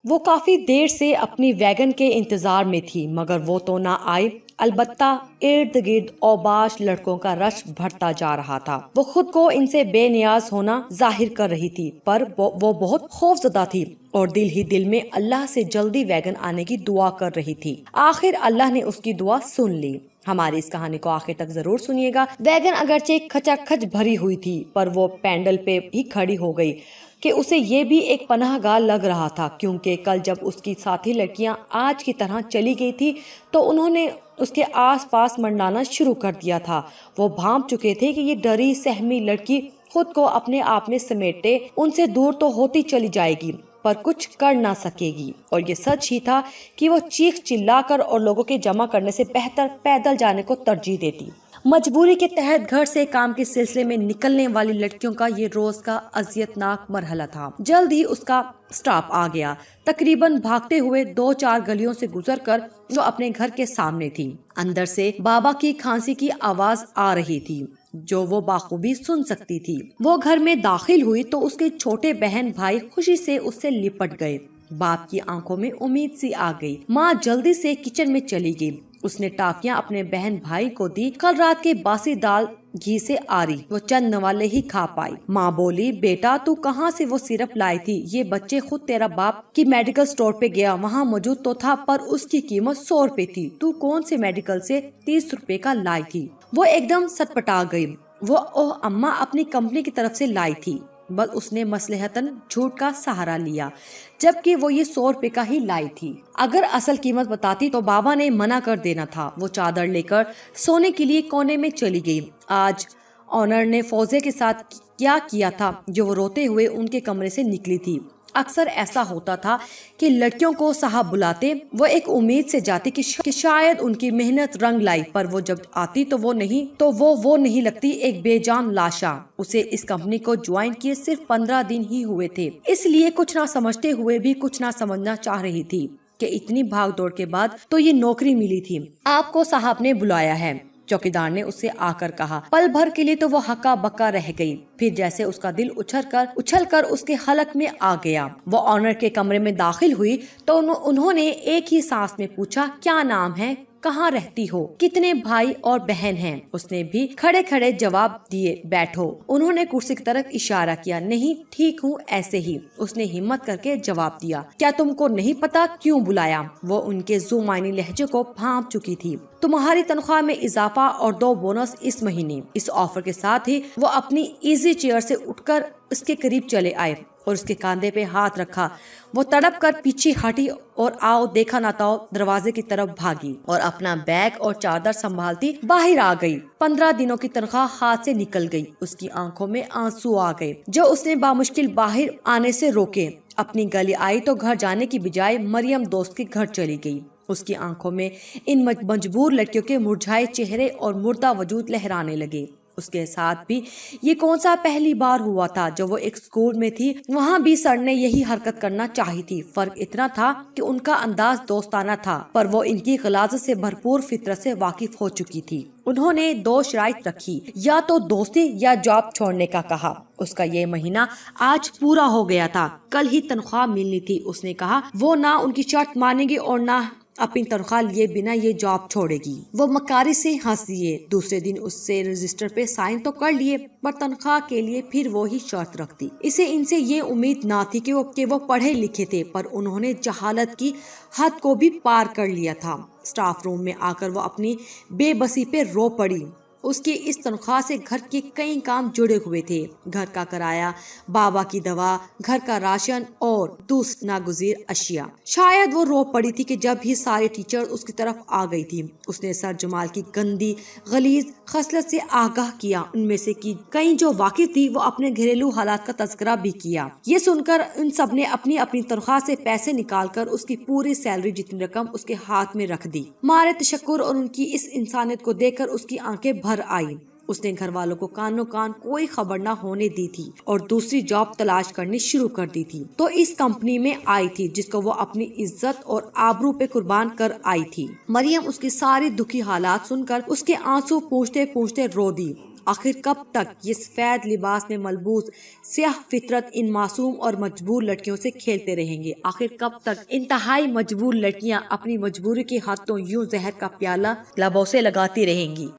وہ کافی دیر سے اپنی ویگن کے انتظار میں تھی مگر وہ تو نہ آئے۔ البتہ ارد گرد اوباش لڑکوں کا رش بڑھتا جا رہا تھا۔ وہ خود کو ان سے بے نیاز ہونا ظاہر کر رہی تھی، پر وہ بہت خوف زدہ تھی اور دل ہی دل میں اللہ سے جلدی ویگن آنے کی دعا کر رہی تھی۔ آخر اللہ نے اس کی دعا سن لی۔ ہماری اس کہانی کو آخر تک ضرور سنیے گا۔ ویگن اگرچہ کھچا کھچ بھری ہوئی تھی، پر وہ پینڈل پہ ہی کھڑی ہو گئی کہ اسے یہ بھی ایک پناہ گاہ لگ رہا تھا، کیونکہ کل جب اس کی ساتھی لڑکیاں آج کی طرح چلی گئی تھی تو انہوں نے اس کے آس پاس منڈلانا شروع کر دیا تھا۔ وہ بھانپ چکے تھے کہ یہ ڈری سہمی لڑکی خود کو اپنے آپ میں سمیٹے ان سے دور تو ہوتی چلی جائے گی، پر کچھ کر نہ سکے گی۔ اور یہ سچ ہی تھا کہ وہ چیخ چلا کر اور لوگوں کے جمع کرنے سے بہتر پیدل جانے کو ترجیح دیتی۔ مجبوری کے تحت گھر سے کام کے سلسلے میں نکلنے والی لڑکیوں کا یہ روز کا اذیت ناک مرحلہ تھا۔ جلد ہی اس کا سٹاپ آ گیا۔ تقریباً بھاگتے ہوئے 2-4 گلیوں سے گزر کر وہ اپنے گھر کے سامنے تھی۔ اندر سے بابا کی کھانسی کی آواز آ رہی تھی جو وہ بخوبی سن سکتی تھی۔ وہ گھر میں داخل ہوئی تو اس کے چھوٹے بہن بھائی خوشی سے اس سے لپٹ گئے۔ باپ کی آنکھوں میں امید سی آ گئی۔ ماں جلدی سے کچن میں چلی گئی۔ اس نے ٹافیاں اپنے بہن بھائی کو دی۔ کل رات کے باسی دال گھی سے آری وہ چند نوالے ہی کھا پائی۔ ماں بولی، بیٹا تو کہاں سے وہ سیرپ لائی تھی؟ یہ بچے خود تیرا باپ کی میڈیکل سٹور پہ گیا، وہاں موجود تو تھا پر اس کی قیمت 100 روپے تھی۔ تو کون سے میڈیکل سے 30 روپے کا لائی تھی؟ وہ ایک دم سٹپٹا گئی۔ وہ اوہ اماں اپنی کمپنی کی طرف سے لائی تھی۔ بس اس نے مصلحتاً جھوٹ کا سہارا لیا، جبکہ وہ یہ 100 روپے کا ہی لائی تھی۔ اگر اصل قیمت بتاتی تو بابا نے منع کر دینا تھا۔ وہ چادر لے کر سونے کے لیے کونے میں چلی گئی۔ آج آنر نے فوزے کے ساتھ کیا کیا تھا جو وہ روتے ہوئے ان کے کمرے سے نکلی تھی۔ اکثر ایسا ہوتا تھا کہ لڑکیوں کو صاحب بلاتے، وہ ایک امید سے جاتی کہ شاید ان کی محنت رنگ لائی، پر وہ جب آتی تو وہ نہیں لگتی ایک بے جان لاشا۔ اسے اس کمپنی کو جوائن کیے صرف 15 دن ہی ہوئے تھے، اس لیے کچھ نہ سمجھتے ہوئے بھی کچھ نہ سمجھنا چاہ رہی تھی کہ اتنی بھاگ دوڑ کے بعد تو یہ نوکری ملی تھی۔ آپ کو صاحب نے بلایا ہے، چوکیدار نے اس سے آ کر کہا۔ پل بھر کے لیے تو وہ ہکا بکا رہ گئی، پھر جیسے اس کا دل اچھل کر اس کے حلق میں آ گیا۔ وہ آنر کے کمرے میں داخل ہوئی تو انہوں نے ایک ہی سانس میں پوچھا، کیا نام ہے؟ کہاں رہتی ہو؟ کتنے بھائی اور بہن ہیں؟ اس نے بھی کھڑے کھڑے جواب دیے، بیٹھو۔ انہوں نے کرسی کی طرف اشارہ کیا، نہیں ٹھیک ہوں ایسے ہی، اس نے ہمت کر کے جواب دیا۔ کیا تم کو نہیں پتا کیوں بلایا؟ وہ ان کے زمینی لہجے کو بھانپ چکی تھی۔ تمہاری تنخواہ میں اضافہ اور 2 بونس اس مہینے۔ اس آفر کے ساتھ ہی وہ اپنی ایزی چیئر سے اٹھ کر اس کے قریب چلے آئے اور اس کے کاندھے پہ ہاتھ رکھا۔ وہ تڑپ کر پیچھے ہٹی اور آؤ دیکھا نہ تاؤ دروازے کی طرف بھاگی اور اپنا بیگ اور چادر سنبھالتی باہر آ گئی۔ 15 دنوں کی تنخواہ ہاتھ سے نکل گئی۔ اس کی آنکھوں میں آنسو آ گئے جو اس نے بامشکل باہر آنے سے روکے۔ اپنی گلی آئی تو گھر جانے کی بجائے مریم دوست کے گھر چلی گئی۔ اس کی آنکھوں میں ان مجبور لڑکیوں کے مرجھائے چہرے اور مردہ وجود لہرانے لگے۔ اس کے ساتھ بھی یہ کون سا پہلی بار ہوا تھا جب وہ ایک اسکول میں تھی، وہاں بھی سر نے یہی حرکت کرنا چاہی تھی۔ فرق اتنا تھا کہ ان کا انداز دوستانہ تھا، پر وہ ان کی غلاظت سے بھرپور فطرت سے واقف ہو چکی تھی۔ انہوں نے 2 شرائط رکھی، یا تو دوستی یا جاب چھوڑنے کا کہا۔ اس کا یہ مہینہ آج پورا ہو گیا تھا، کل ہی تنخواہ ملنی تھی۔ اس نے کہا وہ نہ ان کی شرط مانے گی اور نہ اپنی تنخواہ لیے بنا یہ جاب چھوڑے گی۔ وہ مکاری سے ہنس دیے۔ دوسرے دن اس سے رجسٹر پہ سائن تو کر لیے، پر تنخواہ کے لیے پھر وہی شرط رکھ دی۔ اسے ان سے یہ امید نہ تھی کہ وہ پڑھے لکھے تھے، پر انہوں نے جہالت کی حد کو بھی پار کر لیا تھا۔ سٹاف روم میں آ کر وہ اپنی بے بسی پہ رو پڑی۔ اس کی اس تنخواہ سے گھر کے کئی کام جڑے ہوئے تھے، گھر کا کرایہ، بابا کی دوا، گھر کا راشن اور دوسری ناگزیر اشیاء۔ شاید وہ رو پڑی تھی کہ جب ہی سارے ٹیچر اس کی طرف آ گئی تھی۔ اس نے سر جمال کی گندی غلیظ خصلت سے آگاہ کیا۔ ان میں سے کئی جو واقف تھی وہ اپنے گھریلو حالات کا تذکرہ بھی کیا۔ یہ سن کر ان سب نے اپنی اپنی تنخواہ سے پیسے نکال کر اس کی پوری سیلری جتنی رقم اس کے ہاتھ میں رکھ دی۔ مارے تشکر اور ان کی اس انسانیت کو دیکھ کر اس کی آنکھیں بھر آئی۔ اس نے گھر والوں کو کانوں کان کوئی خبر نہ ہونے دی تھی اور دوسری جاب تلاش کرنی شروع کر دی تھی۔ تو اس کمپنی میں آئی تھی جس کو وہ اپنی عزت اور آبرو پہ قربان کر آئی تھی۔ مریم اس کی ساری دکھی حالات سن کر اس کے آنسو پوچھتے پوچھتے رو دی۔ آخر کب تک یہ سفید لباس میں ملبوس سیاہ فطرت ان معصوم اور مجبور لڑکیوں سے کھیلتے رہیں گے؟ آخر کب تک انتہائی مجبور لڑکیاں اپنی مجبوری کے ہاتھوں یوں زہر کا پیالہ لبوں سے لگاتی رہیں گی؟